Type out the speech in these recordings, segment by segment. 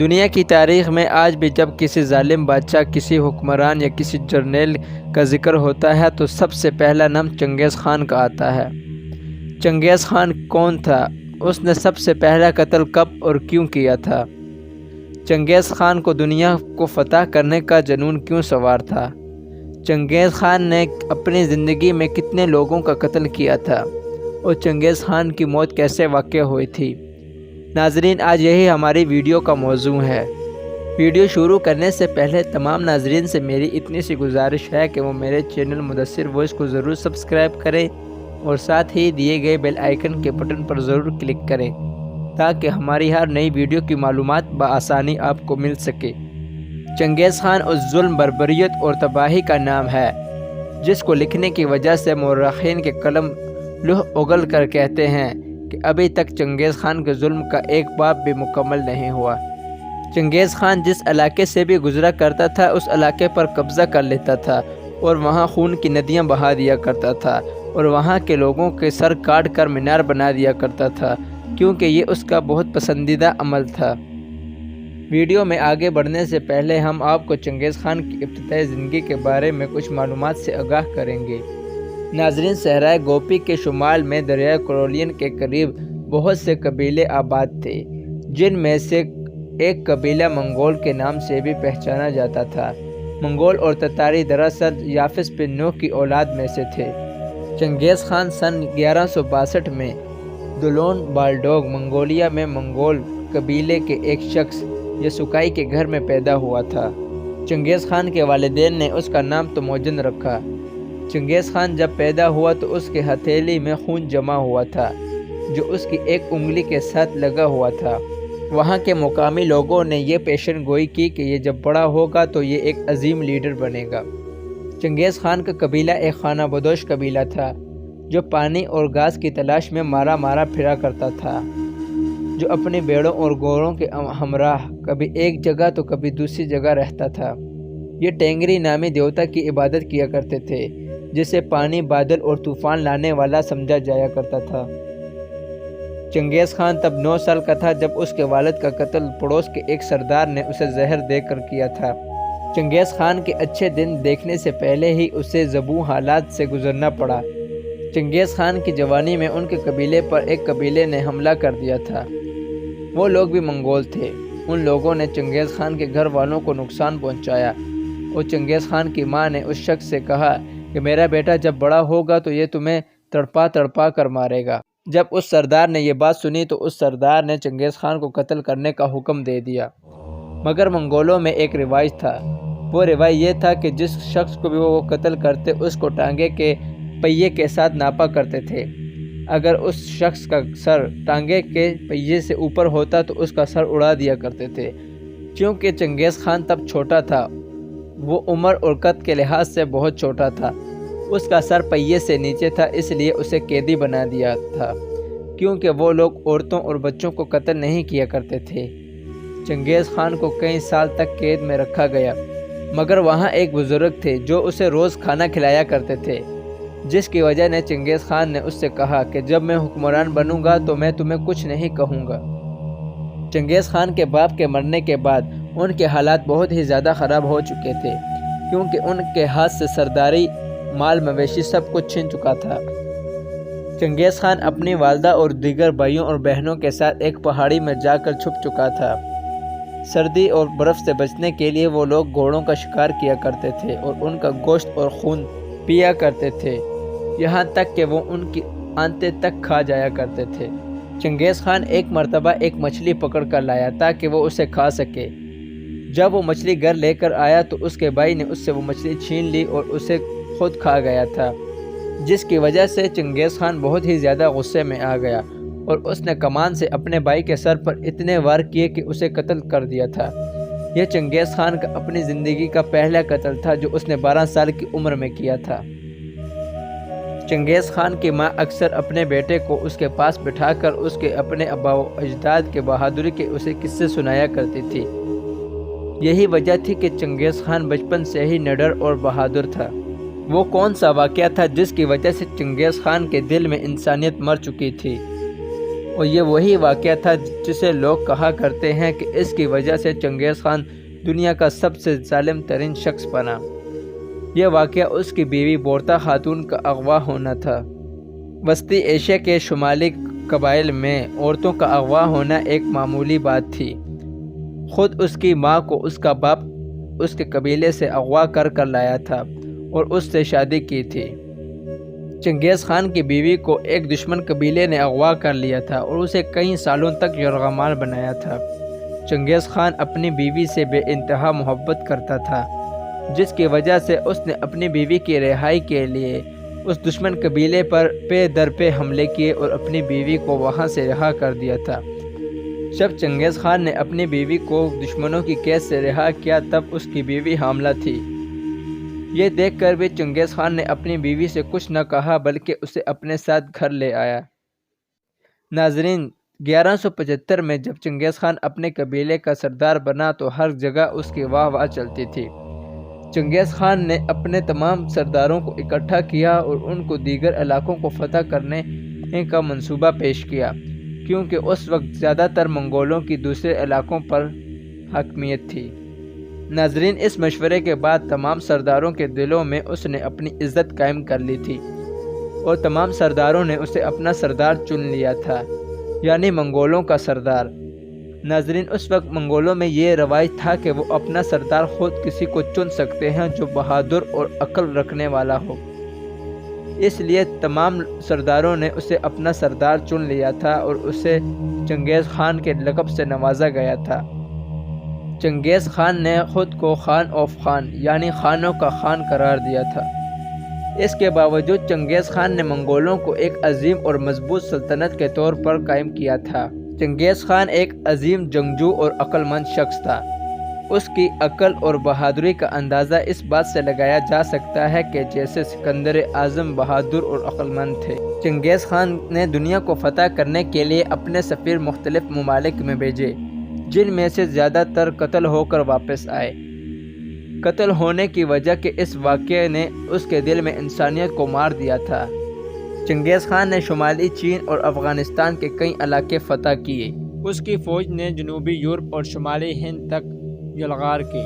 دنیا کی تاریخ میں آج بھی جب کسی ظالم بادشاہ، کسی حکمران یا کسی جرنیل کا ذکر ہوتا ہے تو سب سے پہلا نام چنگیز خان کا آتا ہے۔ چنگیز خان کون تھا؟ اس نے سب سے پہلا قتل کب اور کیوں کیا تھا؟ چنگیز خان کو دنیا کو فتح کرنے کا جنون کیوں سوار تھا؟ چنگیز خان نے اپنی زندگی میں کتنے لوگوں کا قتل کیا تھا اور چنگیز خان کی موت کیسے واقع ہوئی تھی؟ ناظرین، آج یہی ہماری ویڈیو کا موضوع ہے۔ ویڈیو شروع کرنے سے پہلے تمام ناظرین سے میری اتنی سی گزارش ہے کہ وہ میرے چینل مدثر وائس کو ضرور سبسکرائب کریں اور ساتھ ہی دیے گئے بیل آئیکن کے بٹن پر ضرور کلک کریں تاکہ ہماری ہر نئی ویڈیو کی معلومات بآسانی آپ کو مل سکے۔ چنگیز خان اس ظلم، بربریت اور تباہی کا نام ہے جس کو لکھنے کی وجہ سے مورخین کے قلم لوح اگل کر کہتے ہیں کہ ابھی تک چنگیز خان کے ظلم کا ایک باب بھی مکمل نہیں ہوا۔ چنگیز خان جس علاقے سے بھی گزرا کرتا تھا اس علاقے پر قبضہ کر لیتا تھا اور وہاں خون کی ندیاں بہا دیا کرتا تھا اور وہاں کے لوگوں کے سر کاٹ کر مینار بنا دیا کرتا تھا، کیونکہ یہ اس کا بہت پسندیدہ عمل تھا۔ ویڈیو میں آگے بڑھنے سے پہلے ہم آپ کو چنگیز خان کی ابتدائی زندگی کے بارے میں کچھ معلومات سے آگاہ کریں گے۔ ناظرین، صحرائے گوپی کے شمال میں دریائے کرولین کے قریب بہت سے قبیلے آباد تھے، جن میں سے ایک قبیلہ منگول کے نام سے بھی پہچانا جاتا تھا۔ منگول اور تتاری دراصل یافس بن نوح کی اولاد میں سے تھے۔ چنگیز خان سن 1162 میں دولون بالڈوگ، منگولیا میں منگول قبیلے کے ایک شخص یسوکائی کے گھر میں پیدا ہوا تھا۔ چنگیز خان کے والدین نے اس کا نام تموجن رکھا۔ چنگیز خان جب پیدا ہوا تو اس کے ہتھیلی میں خون جمع ہوا تھا جو اس کی ایک انگلی کے ساتھ لگا ہوا تھا۔ وہاں کے مقامی لوگوں نے یہ پیشن گوئی کی کہ یہ جب بڑا ہوگا تو یہ ایک عظیم لیڈر بنے گا۔ چنگیز خان کا قبیلہ ایک خانہ بدوش قبیلہ تھا جو پانی اور گھاس کی تلاش میں مارا پھرا کرتا تھا، جو اپنی بیڑوں اور گوروں کے ہمراہ کبھی ایک جگہ تو کبھی دوسری جگہ رہتا تھا۔ یہ ٹینگری نامی دیوتا کی عبادت کیا کرتے تھے جسے پانی، بادل اور طوفان لانے والا سمجھا جایا کرتا تھا۔ چنگیز خان تب 9 سال کا تھا جب اس کے والد کا قتل پڑوس کے ایک سردار نے اسے زہر دے کر کیا تھا۔ چنگیز خان کے اچھے دن دیکھنے سے پہلے ہی اسے ذبح حالات سے گزرنا پڑا۔ چنگیز خان کی جوانی میں ان کے قبیلے پر ایک قبیلے نے حملہ کر دیا تھا۔ وہ لوگ بھی منگول تھے۔ ان لوگوں نے چنگیز خان کے گھر والوں کو نقصان پہنچایا اور چنگیز خان کی ماں نے اس شخص سے کہا کہ میرا بیٹا جب بڑا ہوگا تو یہ تمہیں تڑپا کر مارے گا۔ جب اس سردار نے یہ بات سنی تو اس سردار نے چنگیز خان کو قتل کرنے کا حکم دے دیا۔ مگر منگولوں میں ایک رواج تھا۔ وہ رواج یہ تھا کہ جس شخص کو بھی وہ قتل کرتے اس کو ٹانگے کے پہیے کے ساتھ ناپا کرتے تھے۔ اگر اس شخص کا سر ٹانگے کے پہیے سے اوپر ہوتا تو اس کا سر اڑا دیا کرتے تھے۔ چونکہ چنگیز خان تب چھوٹا تھا، وہ عمر اور قد کے لحاظ سے بہت چھوٹا تھا، اس کا سر پہیے سے نیچے تھا، اس لیے اسے قیدی بنا دیا تھا، کیونکہ وہ لوگ عورتوں اور بچوں کو قتل نہیں کیا کرتے تھے۔ چنگیز خان کو کئی سال تک قید میں رکھا گیا، مگر وہاں ایک بزرگ تھے جو اسے روز کھانا کھلایا کرتے تھے، جس کی وجہ نے چنگیز خان نے اس سے کہا کہ جب میں حکمران بنوں گا تو میں تمہیں کچھ نہیں کہوں گا۔ چنگیز خان کے باپ کے مرنے کے بعد ان کے حالات بہت ہی زیادہ خراب ہو چکے تھے، کیونکہ ان کے ہاتھ سے سرداری، مال مویشی سب کچھ چھن چکا تھا۔ چنگیز خان اپنی والدہ اور دیگر بھائیوں اور بہنوں کے ساتھ ایک پہاڑی میں جا کر چھپ چکا تھا۔ سردی اور برف سے بچنے کے لیے وہ لوگ گھوڑوں کا شکار کیا کرتے تھے اور ان کا گوشت اور خون پیا کرتے تھے، یہاں تک کہ وہ ان کی آنتیں تک کھا جایا کرتے تھے۔ چنگیز خان ایک مرتبہ ایک مچھلی پکڑ کر لایا تاکہ وہ اسے کھا سکے۔ جب وہ مچھلی گھر لے کر آیا تو اس کے بھائی نے اس سے وہ مچھلی چھین لی اور اسے خود کھا گیا تھا، جس کی وجہ سے چنگیز خان بہت ہی زیادہ غصے میں آ گیا اور اس نے کمان سے اپنے بھائی کے سر پر اتنے وار کیے کہ اسے قتل کر دیا تھا۔ یہ چنگیز خان کا اپنی زندگی کا پہلا قتل تھا جو اس نے 12 سال کی عمر میں کیا تھا۔ چنگیز خان کی ماں اکثر اپنے بیٹے کو اس کے پاس بٹھا کر اس کے اپنے آبا و اجداد کے بہادری کے اسے قصے سنایا کرتی تھی۔ یہی وجہ تھی کہ چنگیز خان بچپن سے ہی نڈر اور بہادر تھا۔ وہ کون سا واقعہ تھا جس کی وجہ سے چنگیز خان کے دل میں انسانیت مر چکی تھی؟ اور یہ وہی واقعہ تھا جسے لوگ کہا کرتے ہیں کہ اس کی وجہ سے چنگیز خان دنیا کا سب سے ظالم ترین شخص بنا۔ یہ واقعہ اس کی بیوی بورتا خاتون کا اغوا ہونا تھا۔ وسطی ایشیا کے شمالی قبائل میں عورتوں کا اغوا ہونا ایک معمولی بات تھی۔ خود اس کی ماں کو اس کا باپ اس کے قبیلے سے اغوا کر لایا تھا اور اس سے شادی کی تھی۔ چنگیز خان کی بیوی کو ایک دشمن قبیلے نے اغوا کر لیا تھا اور اسے کئی سالوں تک یرغمال بنایا تھا۔ چنگیز خان اپنی بیوی سے بے انتہا محبت کرتا تھا، جس کی وجہ سے اس نے اپنی بیوی کی رہائی کے لیے اس دشمن قبیلے پر پے در پے حملے کیے اور اپنی بیوی کو وہاں سے رہا کر دیا تھا۔ جب چنگیز خان نے اپنی بیوی کو دشمنوں کی قید سے رہا کیا تب اس کی بیوی حاملہ تھی۔ یہ دیکھ کر بھی چنگیز خان نے اپنی بیوی سے کچھ نہ کہا بلکہ اسے اپنے ساتھ گھر لے آیا۔ ناظرین، 1175 میں جب چنگیز خان اپنے قبیلے کا سردار بنا تو ہر جگہ اس کی واہ واہ چلتی تھی۔ چنگیز خان نے اپنے تمام سرداروں کو اکٹھا کیا اور ان کو دیگر علاقوں کو فتح کرنے کا منصوبہ پیش کیا، کیونکہ اس وقت زیادہ تر منگولوں کی دوسرے علاقوں پر حاکمیت تھی۔ ناظرین، اس مشورے کے بعد تمام سرداروں کے دلوں میں اس نے اپنی عزت قائم کر لی تھی اور تمام سرداروں نے اسے اپنا سردار چن لیا تھا، یعنی منگولوں کا سردار۔ ناظرین، اس وقت منگولوں میں یہ رواج تھا کہ وہ اپنا سردار خود کسی کو چن سکتے ہیں جو بہادر اور عقل رکھنے والا ہو۔ اس لیے تمام سرداروں نے اسے اپنا سردار چن لیا تھا اور اسے چنگیز خان کے لقب سے نوازا گیا تھا۔ چنگیز خان نے خود کو خان آف خان یعنی خانوں کا خان قرار دیا تھا۔ اس کے باوجود چنگیز خان نے منگولوں کو ایک عظیم اور مضبوط سلطنت کے طور پر قائم کیا تھا۔ چنگیز خان ایک عظیم جنگجو اور عقل مند شخص تھا۔ اس کی عقل اور بہادری کا اندازہ اس بات سے لگایا جا سکتا ہے کہ جیسے سکندر اعظم بہادر اور عقل مند تھے۔ چنگیز خان نے دنیا کو فتح کرنے کے لیے اپنے سفیر مختلف ممالک میں بھیجے، جن میں سے زیادہ تر قتل ہو کر واپس آئے۔ قتل ہونے کی وجہ کہ اس واقعے نے اس کے دل میں انسانیت کو مار دیا تھا۔ چنگیز خان نے شمالی چین اور افغانستان کے کئی علاقے فتح کیے۔ اس کی فوج نے جنوبی یورپ اور شمالی ہند تک یلغار کی۔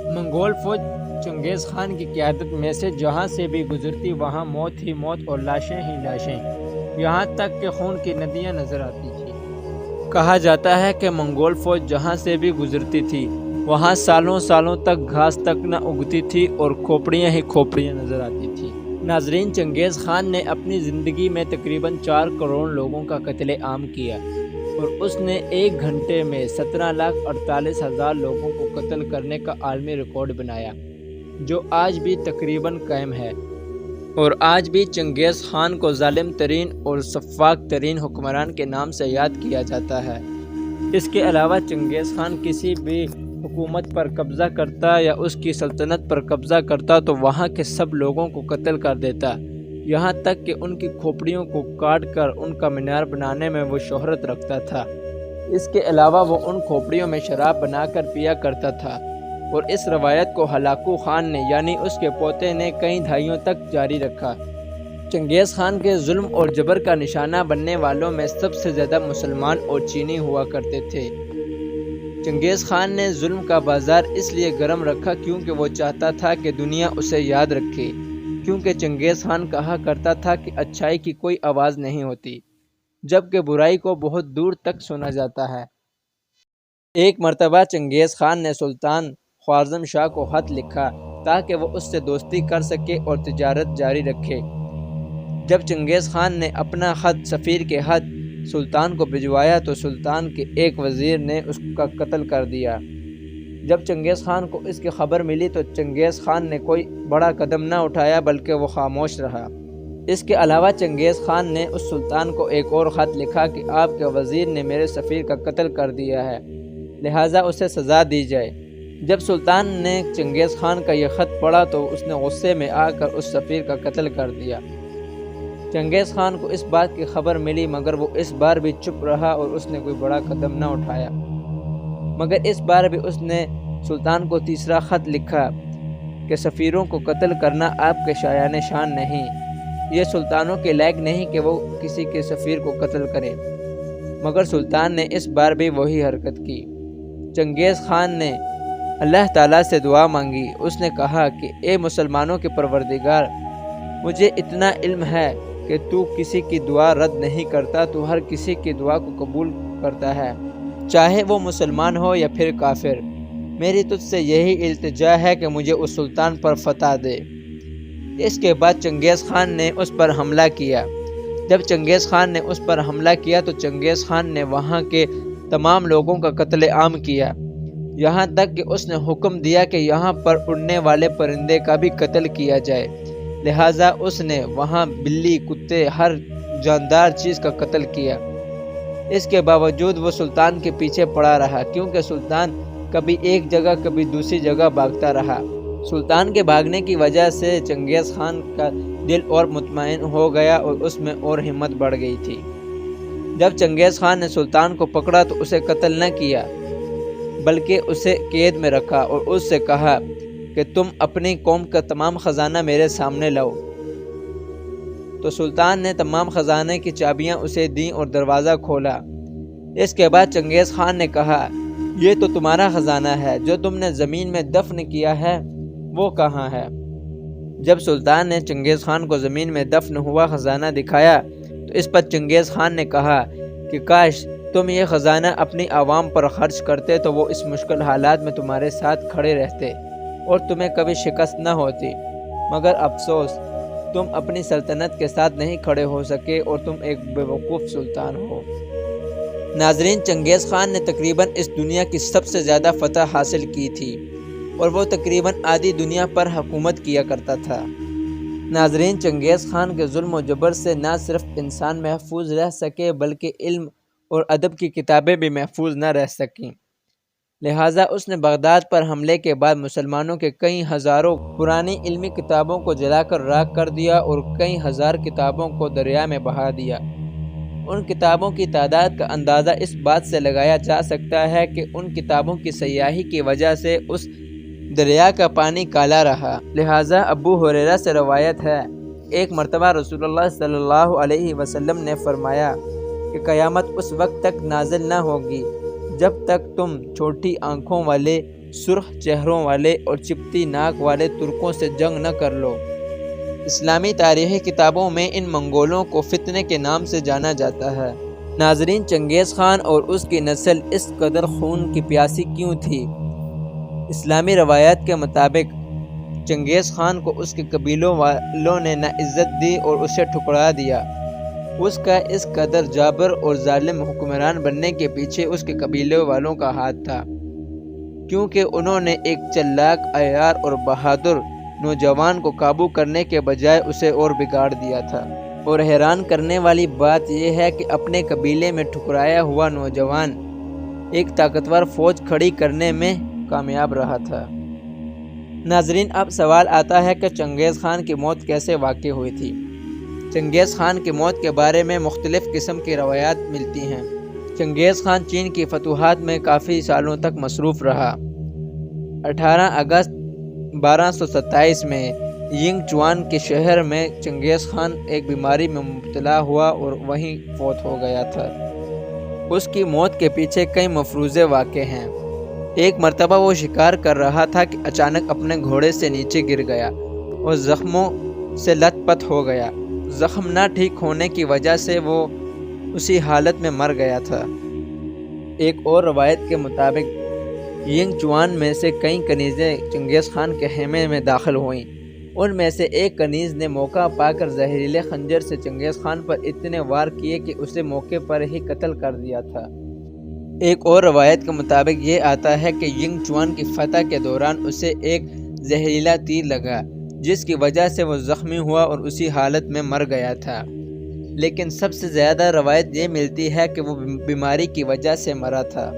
منگول فوج چنگیز خان کی قیادت میں سے جہاں سے بھی گزرتی وہاں موت ہی موت اور لاشیں ہی لاشیں، یہاں تک کہ خون کی ندیاں نظر آتی تھیں۔ کہا جاتا ہے کہ منگول فوج جہاں سے بھی گزرتی تھی وہاں سالوں سالوں تک گھاس تک نہ اگتی تھی اور کھوپڑیاں ہی کھوپڑیاں نظر آتی تھیں۔ ناظرین، چنگیز خان نے اپنی زندگی میں تقریباً 4 کروڑ لوگوں کا قتل عام کیا اور اس نے 1 گھنٹے میں 17,48,000 لوگوں کو قتل کرنے کا عالمی ریکارڈ بنایا، جو آج بھی تقریباً قائم ہے۔ اور آج بھی چنگیز خان کو ظالم ترین اور سفاک ترین حکمران کے نام سے یاد کیا جاتا ہے۔ اس کے علاوہ چنگیز خان کسی بھی حکومت پر قبضہ کرتا یا اس کی سلطنت پر قبضہ کرتا تو وہاں کے سب لوگوں کو قتل کر دیتا، یہاں تک کہ ان کی کھوپڑیوں کو کاٹ کر ان کا مینار بنانے میں وہ شہرت رکھتا تھا۔ اس کے علاوہ وہ ان کھوپڑیوں میں شراب بنا کر پیا کرتا تھا، اور اس روایت کو ہلاکو خان نے یعنی اس کے پوتے نے کئی دہائیوں تک جاری رکھا۔ چنگیز خان کے ظلم اور جبر کا نشانہ بننے والوں میں سب سے زیادہ مسلمان اور چینی ہوا کرتے تھے۔ چنگیز خان نے ظلم کا بازار اس لیے گرم رکھا کیونکہ وہ چاہتا تھا کہ دنیا اسے یاد رکھے، کیونکہ چنگیز خان کہا کرتا تھا کہ اچھائی کی کوئی آواز نہیں ہوتی، جبکہ برائی کو بہت دور تک سنا جاتا ہے۔ ایک مرتبہ چنگیز خان نے سلطان خوارزم شاہ کو خط لکھا تاکہ وہ اس سے دوستی کر سکے اور تجارت جاری رکھے۔ جب چنگیز خان نے اپنا خط سفیر کے ہاتھ سلطان کو بھجوایا تو سلطان کے ایک وزیر نے اس کا قتل کر دیا۔ جب چنگیز خان کو اس کی خبر ملی تو چنگیز خان نے کوئی بڑا قدم نہ اٹھایا بلکہ وہ خاموش رہا۔ اس کے علاوہ چنگیز خان نے اس سلطان کو ایک اور خط لکھا کہ آپ کے وزیر نے میرے سفیر کا قتل کر دیا ہے، لہٰذا اسے سزا دی جائے۔ جب سلطان نے چنگیز خان کا یہ خط پڑھا تو اس نے غصے میں آ کر اس سفیر کا قتل کر دیا۔ چنگیز خان کو اس بات کی خبر ملی مگر وہ اس بار بھی چپ رہا اور اس نے کوئی بڑا قدم نہ اٹھایا، مگر اس بار بھی اس نے سلطان کو تیسرا خط لکھا کہ سفیروں کو قتل کرنا آپ کے شایان شان نہیں، یہ سلطانوں کے لائق نہیں کہ وہ کسی کے سفیر کو قتل کریں۔ مگر سلطان نے اس بار بھی وہی حرکت کی۔ چنگیز خان نے اللہ تعالیٰ سے دعا مانگی۔ اس نے کہا کہ اے مسلمانوں کے پروردگار، مجھے اتنا علم ہے کہ تو کسی کی دعا رد نہیں کرتا، تو ہر کسی کی دعا کو قبول کرتا ہے، چاہے وہ مسلمان ہو یا پھر کافر۔ میری تجھ سے یہی التجا ہے کہ مجھے اس سلطان پر فتح دے۔ اس کے بعد چنگیز خان نے اس پر حملہ کیا۔ جب چنگیز خان نے اس پر حملہ کیا تو چنگیز خان نے وہاں کے تمام لوگوں کا قتل عام کیا، یہاں تک کہ اس نے حکم دیا کہ یہاں پر اڑنے والے پرندے کا بھی قتل کیا جائے۔ لہٰذا اس نے وہاں بلی، کتے، ہر جاندار چیز کا قتل کیا۔ اس کے باوجود وہ سلطان کے پیچھے پڑا رہا، کیونکہ سلطان کبھی ایک جگہ کبھی دوسری جگہ بھاگتا رہا۔ سلطان کے بھاگنے کی وجہ سے چنگیز خان کا دل اور مطمئن ہو گیا اور اس میں اور ہمت بڑھ گئی تھی۔ جب چنگیز خان نے سلطان کو پکڑا تو اسے قتل نہ کیا، بلکہ اسے قید میں رکھا اور اس سے کہا کہ تم اپنی قوم کا تمام خزانہ میرے سامنے لاؤ۔ تو سلطان نے تمام خزانے کی چابیاں اسے دیں اور دروازہ کھولا۔ اس کے بعد چنگیز خان نے کہا، یہ تو تمہارا خزانہ ہے، جو تم نے زمین میں دفن کیا ہے وہ کہاں ہے؟ جب سلطان نے چنگیز خان کو زمین میں دفن ہوا خزانہ دکھایا تو اس پر چنگیز خان نے کہا کہ کاش تم یہ خزانہ اپنی عوام پر خرچ کرتے تو وہ اس مشکل حالات میں تمہارے ساتھ کھڑے رہتے اور تمہیں کبھی شکست نہ ہوتی، مگر افسوس تم اپنی سلطنت کے ساتھ نہیں کھڑے ہو سکے اور تم ایک بیوقوف سلطان ہو۔ ناظرین، چنگیز خان نے تقریباً اس دنیا کی سب سے زیادہ فتح حاصل کی تھی اور وہ تقریباً آدھی دنیا پر حکومت کیا کرتا تھا۔ ناظرین، چنگیز خان کے ظلم و جبر سے نہ صرف انسان محفوظ رہ سکے بلکہ علم اور ادب کی کتابیں بھی محفوظ نہ رہ سکیں۔ لہٰذا اس نے بغداد پر حملے کے بعد مسلمانوں کے کئی ہزاروں پرانی علمی کتابوں کو جلا کر راکھ کر دیا اور کئی ہزار کتابوں کو دریا میں بہا دیا۔ ان کتابوں کی تعداد کا اندازہ اس بات سے لگایا جا سکتا ہے کہ ان کتابوں کی سیاہی کی وجہ سے اس دریا کا پانی کالا رہا۔ لہٰذا ابو ہریرہ سے روایت ہے، ایک مرتبہ رسول اللہ صلی اللہ علیہ وسلم نے فرمایا کہ قیامت اس وقت تک نازل نہ ہوگی جب تک تم چھوٹی آنکھوں والے، سرخ چہروں والے اور چپٹی ناک والے ترکوں سے جنگ نہ کر لو۔ اسلامی تاریخی کتابوں میں ان منگولوں کو فتنے کے نام سے جانا جاتا ہے۔ ناظرین، چنگیز خان اور اس کی نسل اس قدر خون کی پیاسی کیوں تھی؟ اسلامی روایات کے مطابق چنگیز خان کو اس کے قبیلوں والوں نے ناعزت دی اور اسے ٹھکرا دیا۔ اس کا اس قدر جابر اور ظالم حکمران بننے کے پیچھے اس کے قبیلے والوں کا ہاتھ تھا، کیونکہ انہوں نے ایک چلاک، عیار اور بہادر نوجوان کو قابو کرنے کے بجائے اسے اور بگاڑ دیا تھا۔ اور حیران کرنے والی بات یہ ہے کہ اپنے قبیلے میں ٹھکرایا ہوا نوجوان ایک طاقتور فوج کھڑی کرنے میں کامیاب رہا تھا۔ ناظرین، اب سوال آتا ہے کہ چنگیز خان کی موت کیسے واقع ہوئی تھی؟ چنگیز خان کی موت کے بارے میں مختلف قسم کی روایات ملتی ہیں۔ چنگیز خان چین کی فتوحات میں کافی سالوں تک مصروف رہا۔ 18 اگست 1227 میں ینگ چوان کے شہر میں چنگیز خان ایک بیماری میں مبتلا ہوا اور وہیں فوت ہو گیا تھا۔ اس کی موت کے پیچھے کئی مفروضے واقع ہیں۔ ایک مرتبہ وہ شکار کر رہا تھا کہ اچانک اپنے گھوڑے سے نیچے گر گیا اور زخموں سے لت پت ہو گیا۔ زخم نہ ٹھیک ہونے کی وجہ سے وہ اسی حالت میں مر گیا تھا۔ ایک اور روایت کے مطابق ینگ چوان میں سے کئی کنیزیں چنگیز خان کے خیمے میں داخل ہوئیں۔ ان میں سے ایک کنیز نے موقع پا کر زہریلے خنجر سے چنگیز خان پر اتنے وار کیے کہ اسے موقع پر ہی قتل کر دیا تھا۔ ایک اور روایت کے مطابق یہ آتا ہے کہ ینگ چوان کی فتح کے دوران اسے ایک زہریلا تیر لگا، جس کی وجہ سے وہ زخمی ہوا اور اسی حالت میں مر گیا تھا۔ لیکن سب سے زیادہ روایت یہ ملتی ہے کہ وہ بیماری کی وجہ سے مرا تھا۔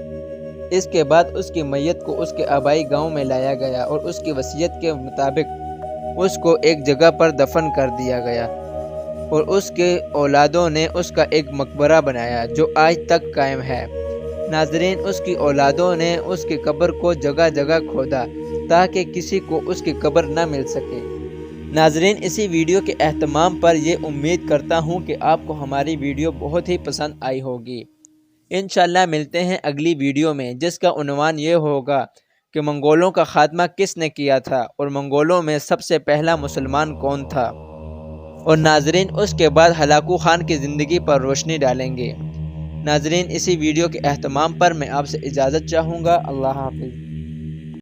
اس کے بعد اس کی میت کو اس کے آبائی گاؤں میں لایا گیا اور اس کی وصیت کے مطابق اس کو ایک جگہ پر دفن کر دیا گیا اور اس کے اولادوں نے اس کا ایک مقبرہ بنایا جو آج تک قائم ہے۔ ناظرین، اس کی اولادوں نے اس کی قبر کو جگہ جگہ کھودا تاکہ کسی کو اس کی قبر نہ مل سکے۔ ناظرین، اسی ویڈیو کے اہتمام پر یہ امید کرتا ہوں کہ آپ کو ہماری ویڈیو بہت ہی پسند آئی ہوگی۔ انشاءاللہ ملتے ہیں اگلی ویڈیو میں، جس کا عنوان یہ ہوگا کہ منگولوں کا خاتمہ کس نے کیا تھا اور منگولوں میں سب سے پہلا مسلمان کون تھا، اور ناظرین اس کے بعد ہلاکو خان کی زندگی پر روشنی ڈالیں گے۔ ناظرین اسی ویڈیو کے اہتمام پر میں آپ سے اجازت چاہوں گا۔ اللہ حافظ۔